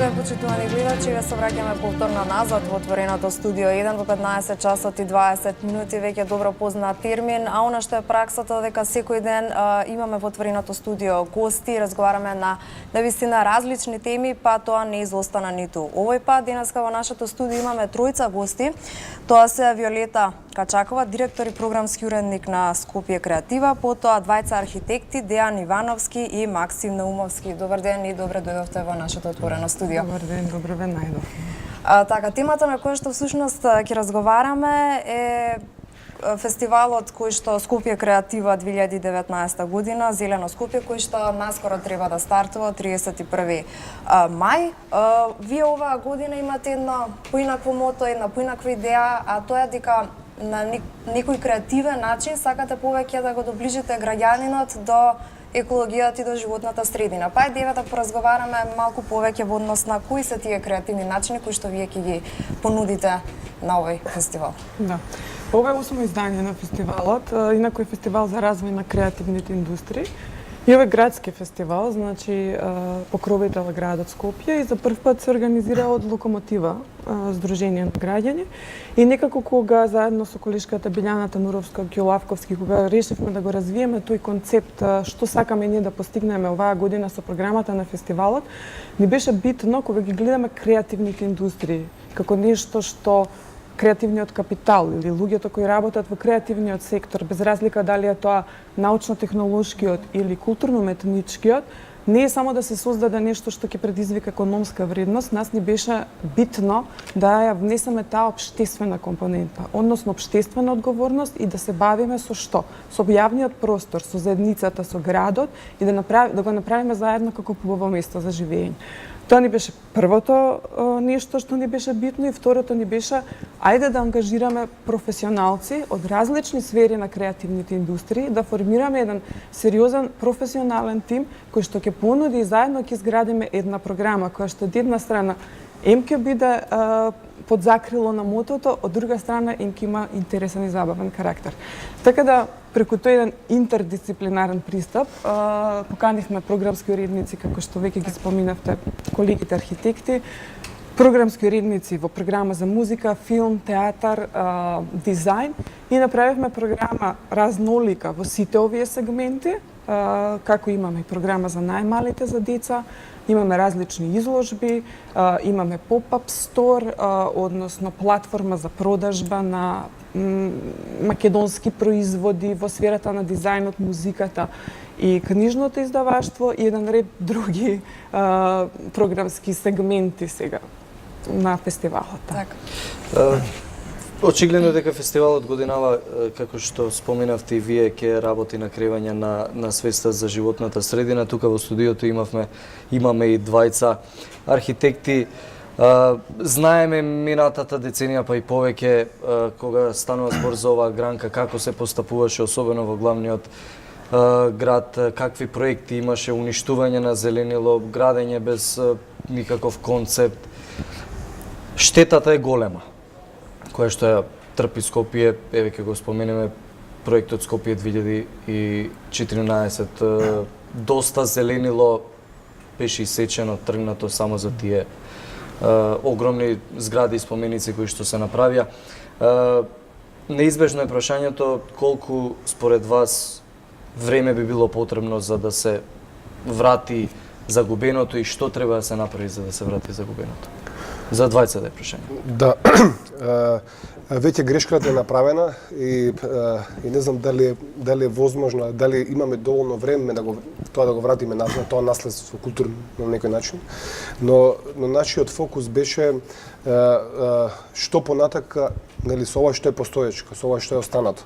Здраве, почитувани гледачи, ве се враќаме повторно назад во отвореното студио 1 во 15 часот и 20 минути, веќе добро познат термин, а она што е праксата дека секој ден имаме во отвореното студио гости, разговараме на вистина различни теми, па тоа не изостана ниту. Овој пат денеска во нашето студио имаме тројца гости. Тоа се Виолета Качакова, директор и програмски уредник на Скопје Креатива, потоа двајца архитекти, Дејан Ивановски и Максим Наумовски. Добар ден и добре дојдовте во нашето отворено студио. Добар ден, добро ве најдов. Така, темата на која што всушност ќе разговараме е фестивалот кој што Скопје Креатива 2019 година, Зелено Скопје, кој што наскоро треба да стартува 31 мај. Вие оваа година имате едно поинакво мото, една поинаква идеја, а тоа е дека на некој креативен начин сакате повеќе да го доближите граѓанинот до екологијата и до животната средина. Па е да поразговараме малку повеќе во однос на кои се тие креативни начини кои што вие ќе ги понудите на овој фестивал. Да. Ова е 8 издание на фестивалот, инаку е фестивал за развој на креативните индустрии. И ова е градски фестивал, значи покровител е градот Скопје и за прв пат се организира од Локомотива, Сдружение на граѓани. И некако кога заедно со колешката Билјана Тануровска-Ѓолавковски, кога решивме да го развиеме тој концепт што сакаме ние да постигнеме оваа година со програмата на фестивалот, ни беше битно кога ги гледаме креативните индустрии како нешто што креативниот капитал или луѓето кои работат во креативниот сектор, без разлика дали е тоа научно-технолошкиот или културно-методичкиот, не е само да се создаде нешто што ќе предизвика економска вредност, нас ни беше битно да ја внесеме таа општествена компонента, односно општествена одговорност и да се бавиме со што? Со јавниот простор, со заедницата, со градот и да го направиме заедно како убаво место за живење. Тоа ни беше првото нешто што ни беше битно и второто ни беше ајде да ангажираме професионалци од различни сфери на креативните индустрии, да формираме еден сериозен професионален тим кој што ќе понуди и заедно ќе изградиме една програма која што од една страна ќе биде под закрило на мотото, од друга страна ќе има интересен и забавен карактер. Така да преку тој еден интердисциплинарен пристап поканивме програмски уредници, како што веќе ги споминавте, колегите архитекти, програмски уредници во програма за музика, филм, театар, дизајн и направивме програма разнолика во сите овие сегменти, како имаме и програма за најмалите за деца, имаме различни изложби, имаме поп-ап стор, односно платформа за продажба на македонски производи во сферата на дизајнот, музиката и книжното издаваштво и еден ред други програмски сегменти сега на фестивалот. Така. Очигледно дека фестивалот годинава, како што споменавте и вие, ќе работи на кревање на свеста за животната средина. Тука во студиото имаме и двајца архитекти. Знаеме минатата деценија па и повеќе кога станува збор за оваа гранка, како се постапуваше, особено во главниот град, какви проекти имаше, уништување на зеленило, градење без никаков концепт. Штетата е голема, која што ја трпи Скопје, еве ќе го споменеме проектот Скопје 2014, доста зеленило беше исечено, тргнато само за тие огромни згради и споменици кои што се направија. Неизбежно е прашањето колку според вас време би било потребно за да се врати загубеното и што треба да се направи за да се врати загубеното? За двајца да е прашање. Да, веќе грешката е направена и не знам дали е возможно, дали имаме доволно време да го вратиме на тоа наследство културно на некој начин, но нашиот фокус беше што понатака, нели, со ова што е постоечко, со ова што е останато.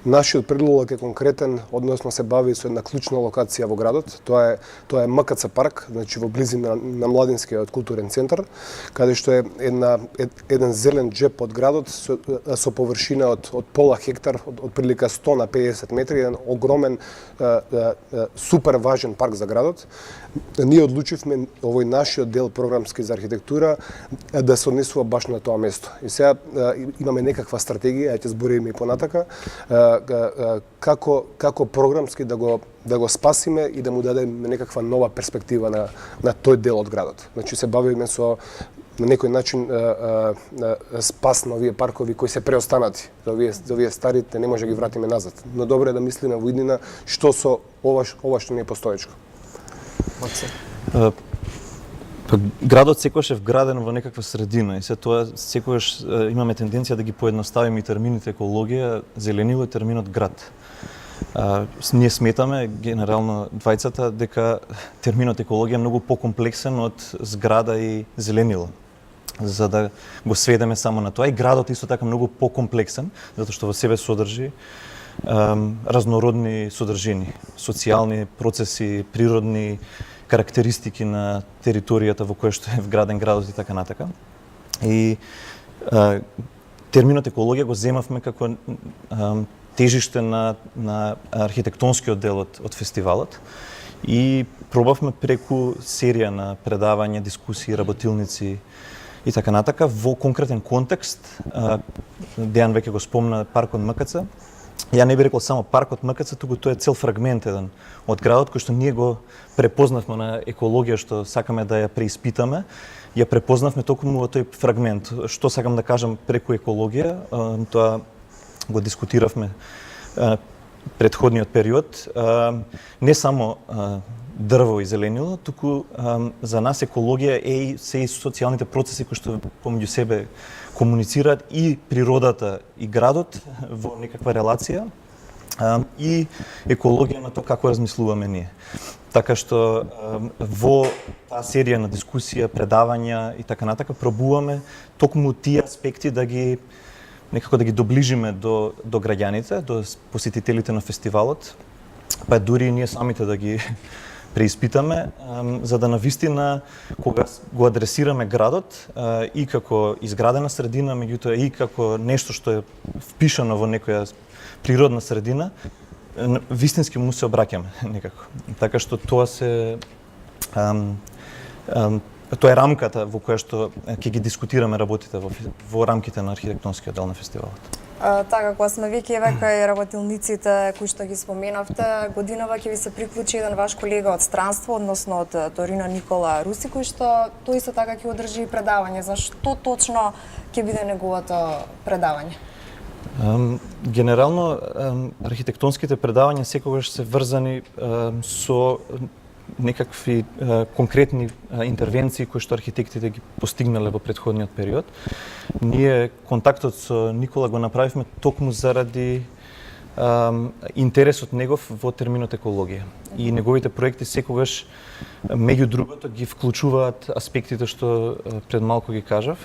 Нашиот предлог е конкретен, односно се бави со една клучна локација во градот. Тоа е МКЦ парк, значи во близина на Младинскиот културен центар, каде што е еден зелен џеб джеп од градот со површина од пола хектар, од прилика 100 на 50 метри, еден огромен, супер важен парк за градот. Ние одлучивме овој нашиот дел програмски за архитектура да се однесува баш на тоа место. И сега имаме некаква стратегија, ќе збориме и понатака, како програмски да го спасиме и да му дадеме некаква нова перспектива на тој дел од градот. Значи се бавиме со на некој начин спас на овие паркови кои се преостанати. За овие старите не може да ги вратиме назад. Но добро е да мислиме во иднина што со ова што не е постоечко. Градот секогаш е вграден во некаква средина и се тоа секогаш имаме тенденција да ги поедноставиме и термините екологија, зеленило и терминот град. Ние сметаме, генерално двајцата, дека терминот екологија е многу покомплексен од зграда и зеленило. За да го сведеме само на тоа. И градот исто така многу покомплексен, затоа што во себе содржи разнородни содржини, социјални процеси, природни карактеристики на територијата во која што е вграден градот и така натака. И терминот екологија го земавме како тежиште на архитектонскиот дел од фестивалот и пробавме преку серија на предавања, дискусии, работилници и така натака во конкретен контекст. Дејан веќе го спомна паркот МКЦ. Ја не би рекол само паркот МКЦ, туку тоа е цел фрагмент еден од градот кој што ние го препознавме на екологија што сакаме да ја преиспитаме. Ја препознавме токму во тој фрагмент. Што сакам да кажам преку екологија, тоа го дискутиравме предходниот период. Не само дрво и зеленило, туку за нас екологија е и се и социјалните процеси кои што помеѓу себе комуницираат и природата и градот во некаква релација и екологија на тоа како размислуваме ние. Така што во таа серија на дискусија, предавања и така натака пробуваме токму тие аспекти да ги некако да ги доближиме до граѓаните, до посетителите на фестивалот, па дури и ние самите да ги преиспитаме, за да навистина кога го адресираме градот и како изградена средина, меѓутоа и како нешто што е впишано во некоја природна средина, вистински му се обраќаме некако. Така што тоа тоа е рамката во која што ќе ги дискутираме работите во рамките на архитектонскиот дел на фестивалот. Така, кога сме веќе и работилниците кои што ги споменавте, годинава ќе ви се приклучи еден ваш колега од странство, односно од Торино, Никола Руси, кој што тој исто така ќе одржи предавање. За што точно ќе биде неговото предавање? Генерално, архитектонските предавања секогаш се врзани со некакви конкретни интервенции кои што архитектите ги постигнале во претходниот период. Ние контактот со Никола го направивме токму заради интересот негов во терминот екологија. И неговите проекти секогаш меѓу другото ги вклучуваат аспектите што пред малку ги кажав.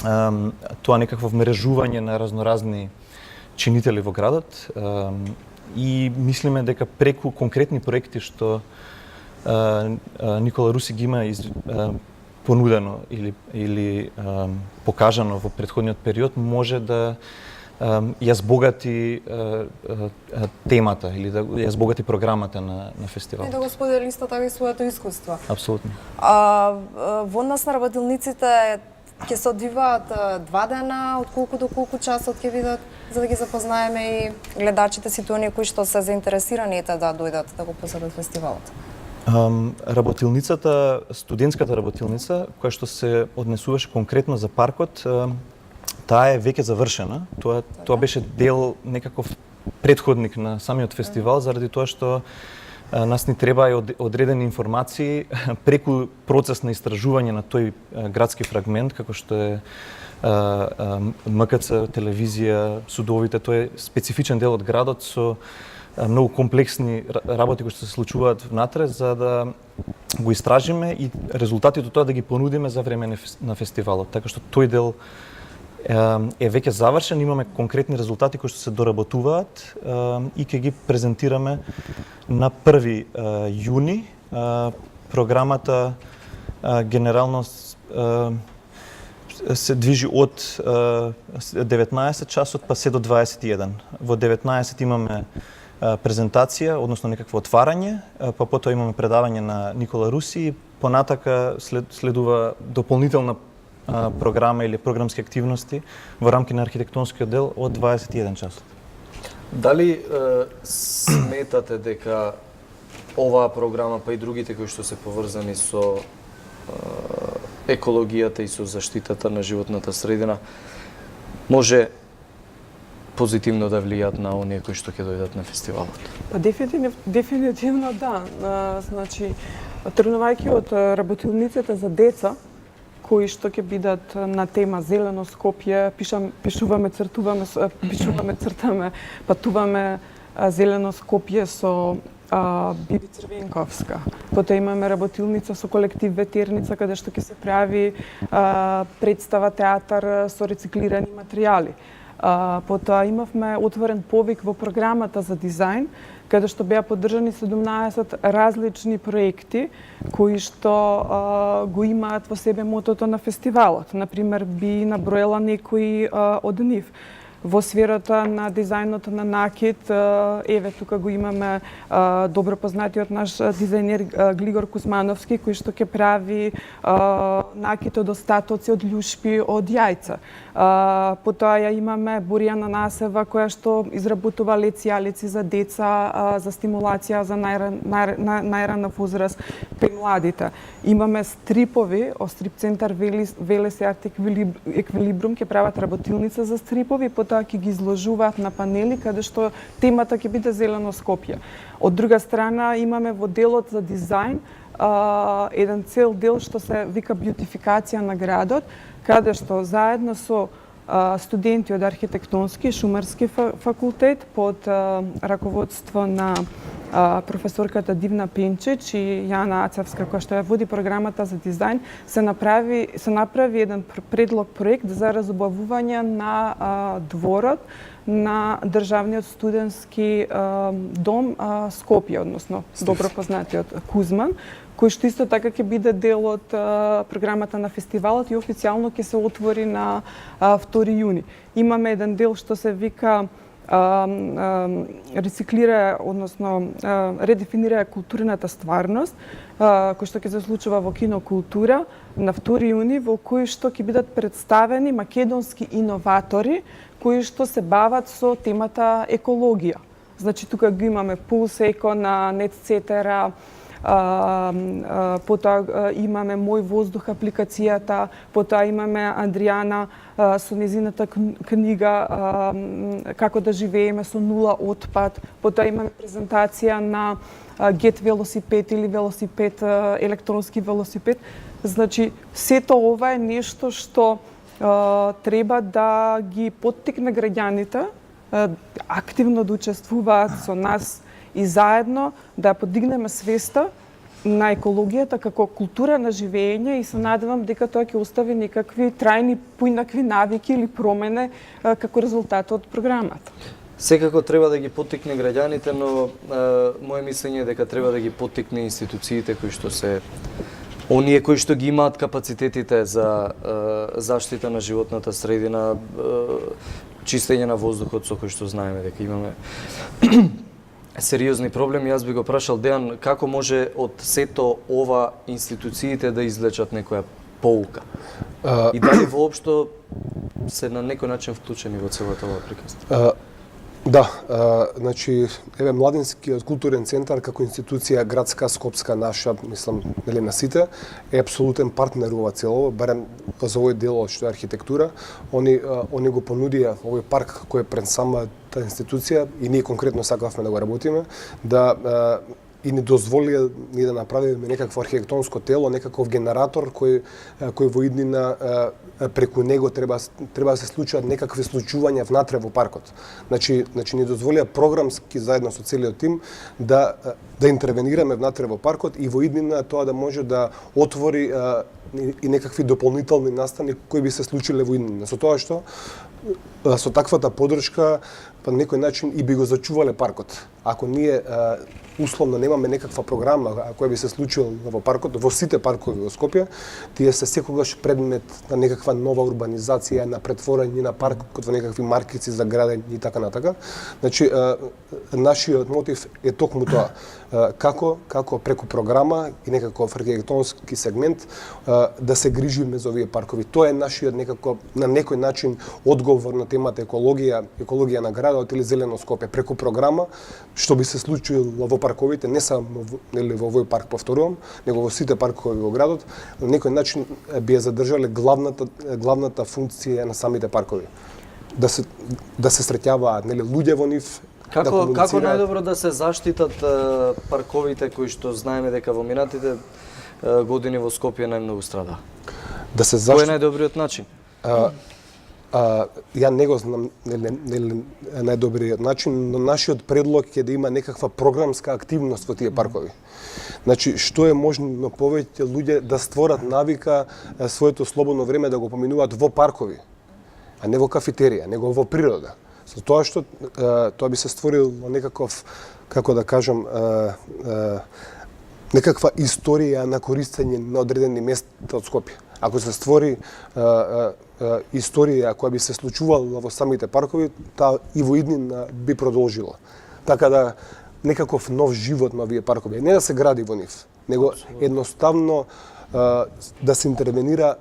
Тоа некакво вмрежување на разноразни чинители во градот и мислиме дека преку конкретни проекти што Никола Руси ги има понудено или покажано во претходниот период, може да ја збогати темата или да ја збогати програмата на фестивалот. И да го сподели исто така и своето искуство. Апсолутно. Во однос на работилниците ќе се одвиваат 2 дена, од колку до колку часот ќе бидат, за да ги запознаеме и гледачите, сите оние кои што се заинтересираните да дојдат да го посетат фестивалот. Работилницата, студентската работилница, која што се однесуваше конкретно за паркот, таа е веќе завршена. Тоа беше дел некаков претходник на самиот фестивал, заради тоа што нас ни треба одредени информации преку процес на истражување на тој градски фрагмент, како што е МКЦ, телевизија, судовите. Тоа е специфичен дел од градот со многу комплексни работи кои што се случуваат внатре, за да го истражиме и резултатите од тоа да ги понудиме за време на фестивалот. Така што тој дел е веќе завршен, имаме конкретни резултати кои што се доработуваат и ќе ги презентираме на 1 јуни. Програмата генерално се движи од 19 часот па се до 21. Во 19 имаме презентација, односно некакво отварање, па потоа имаме предавање на Никола Руси, понатака следува дополнителна програма или програмски активности во рамки на архитектонскиот дел од 21 часот. Дали сметате дека оваа програма, па и другите кои што се поврзани со екологијата и со заштитата на животната средина, може позитивно да влијаат на оние кои што ќе дојдат на фестивалот? Па дефинитивно да. Значи, тргнувајќи од работилниците за деца, кои што ќе бидат на тема Зелено Скопје, пишуваме, цртаме, патуваме Зелено Скопје со Биби Црвенковска. Потоа имаме работилница со колектив Ветерница, каде што ќе се прави представа театар со рециклирани материјали. Потоа имавме отворен повик во програмата за дизајн, каде што беа поддржани 17 различни проекти кои што го имаат во себе мотото на фестивалот. Например, би наброела некои од нив. Во сферата на дизајнот на накид, еве тука го имаме добро познатиот наш дизајнер Глигор Кузмановски, кој што ќе прави накид од остатоци од љушпи од јајца. Потоа ја имаме Боријана Насева, која што изработува леци за деца, за стимулација за најрана возраст при младите. Имаме стрипови, од Стрип центар Велес Арт Еквилибрум ќе прават работилница за стрипови, потоа ќе ги изложуваат на панели каде што темата ќе биде Зелено Скопје. Од друга страна имаме во делот за дизајн еден цел дел што се вика бјутификација на градот, каде што заедно со студенти од архитектонски и шумарски факултет под раководство на професорката Дивна Пенчич и Јана Ацевска, која што ја води програмата за дизајн, се направи еден предлог проект за разубавување на дворот на државниот студентски дом Скопје, односно добро познатиот Кузман, кој што исто така ќе биде дел од програмата на фестивалот и официјално ќе се отвори на 2 јуни. Имаме еден дел што се вика рециклира, односно редефинира културната стварност, кој што ќе се случува во кинокултура на 2 јуни, во кој што ќе бидат представени македонски иноватори кои што се бават со темата екологија. Значи тука го имаме Пулс Еко на Нетцетера, потоа имаме Мој воздух апликацијата, потоа имаме Андријана со незината книга Како да живееме со нула отпад, потоа имаме презентација на Get велосипед или велосипед, електронски велосипед. Значи, сето ова е нешто што треба да ги поттикне граѓаните активно да учествуваат со нас и заедно да подигнеме свеста на екологијата како култура на живење и се надевам дека тоа ќе остави некакви трајни поинакви навики или промене како резултат од програмата. Секако треба да ги поттикне граѓаните, но моje мислење е дека треба да ги поттикне институциите кои што се оние кои што ги имаат капацитетите за заштита на животната средина, чистење на воздухот, со кој што знаеме дека имаме сериозни проблеми. Јас би го прашал Дејан, како може од сето ова институциите да извлечат некоја поука? И дали воопшто се на некој начин вклучени во целата оваа приказна? Да, значи, еве Младинскиот културен центар како институција градска, скопска, наша, мислам, нели на сите, е апсолутен партнер во цело, барем за овој дел што е архитектура. Они го понудија овој парк кој е пред самата институција и ние конкретно сакавме да го работиме, да и ни дозволија ние да направиме некакво архитектонско тело, некаков генератор кој во иднина преку него треба да се случат некакви случувања внатре во паркот. Значи ни дозволија програмски заедно со целиот тим да интервенираме внатре во паркот и во иднина тоа да може да отвори и некакви дополнителни настани кои би се случиле во иднина. Со тоа што со таквата подршка па на некој начин и би го зачувале паркот. Ако ние условно немаме некаква програма која би се случила во паркот, во сите паркови во Скопје, тие се секогаш предмет на некаква нова урбанизација, на претворање на паркот во некакви маркици за градење и така натака. Значи, нашиот мотив е токму тоа. Како преку програма и некаков архитектонски сегмент да се грижиме за овие паркови. Тоа е нашиот некако на некој начин одговор на темата екологија на градот или зелено Скопје преку програма што би се случило во парковите, не само во овој парк повторувам, него во сите паркови во градот, на некој начин би ја задржале главната функција на самите паркови. Да се среќаваат луѓе во нив. Како најдобро да се заштитат парковите кои што знаеме дека во минатите години во Скопје најмногу страда? Да се Кој е најдобриот начин? Ја не го знам најдобриот начин, но нашиот предлог е да има некаква програмска активност во тие паркови. Значи, што е можно повеќе луѓе да створат навика своето слободно време да го поминуваат во паркови, а не во кафетерија, него во природа. Со тоа што тоа би се створил некаков, како да кажам, некаква историја на користење на одредени места од Скопје. Ако се створи историја која би се случувала во самите паркови, таа и во иднина би продолжила. Така да некаков нов живот на овие паркови, не да се гради во нив, него едноставно да се интервенира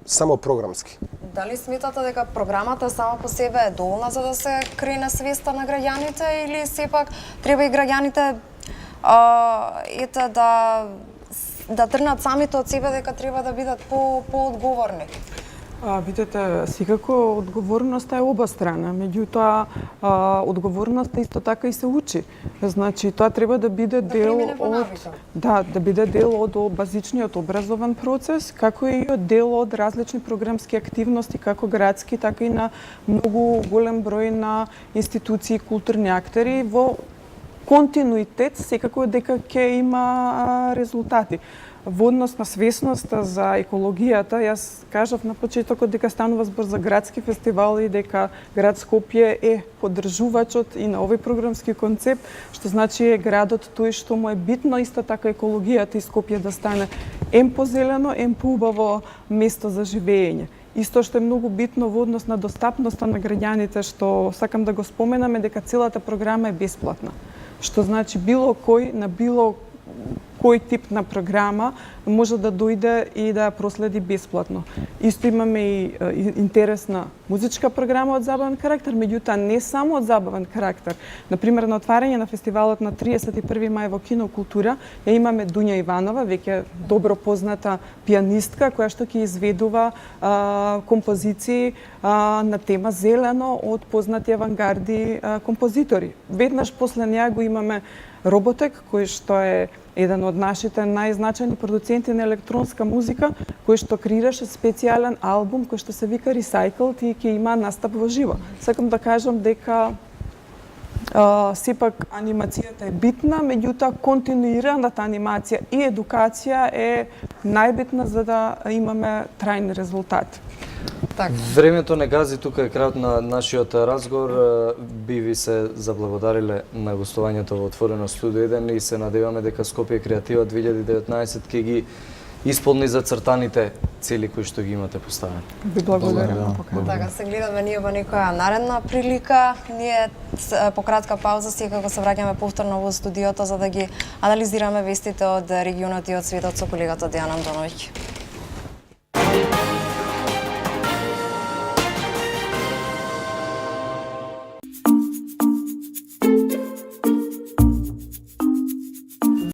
само програмски. Дали сметате дека програмата сама по себе е доволна за да се крене свеста на граѓаните или сепак треба и граѓаните да тргнат самите од себе дека треба да бидат поодговорни? Видете, секако одговорноста е обострана, меѓутоа одговорноста исто така и се учи. Значи тоа треба да биде дел од базичниот образован процес, како и дел од различни програмски активности, како градски, така и на многу голем број на институции и културни актери во континуитет секако дека ќе има резултати. Во однос на свесноста за екологијата, јас кажав на почетокот дека станува збор за градски фестивал и дека град Скопје е поддржувачот и на овој програмски концепт, што значи е градот тој што му е битно исто така екологијата и Скопје да стане ем позелено, ем поубаво место за живење. Исто што е многу битно во однос на достапноста на граѓаните, што сакам да го споменаме дека целата програма е бесплатна. Што значи било кој на било кој тип на програма може да дојде и да проследи бесплатно. Исто имаме и интересна музичка програма од забавен карактер, меѓутоа не само од забавен карактер. Например, на отварање на фестивалот на 31 мај во Кино Култура ја имаме Дуња Иванова, веќе добро позната пианистка, која што ќе изведува композиции на тема зелено од познати авангарди композитори. Веднаш после неа го имаме Роботек, кој што е еден од нашите најзначајни продуценти на електронска музика, кој што креираше специјален албум кој што се вика Recycled и ќе има настап во живо. Сакам да кажам дека сепак анимацијата е битна, меѓутоа континуираната анимација и едукација е најбитна за да имаме трајни резултати. Так. Времето не гази, тука е крајот на нашиот разговор. Би ви се заблагодариле на гостувањето во Отворено студио 1 и се надеваме дека Скопје Креатива 2019 ќе ги исполни зацртаните цели кои што ги имате поставени. Ви благодарам. Така, се гледаме ние во некоја наредна прилика. Ние по кратка пауза секако се враќаме повторно во студиото за да ги анализираме вестите од регионот и од светот со колегата Дејан Антоновиќ.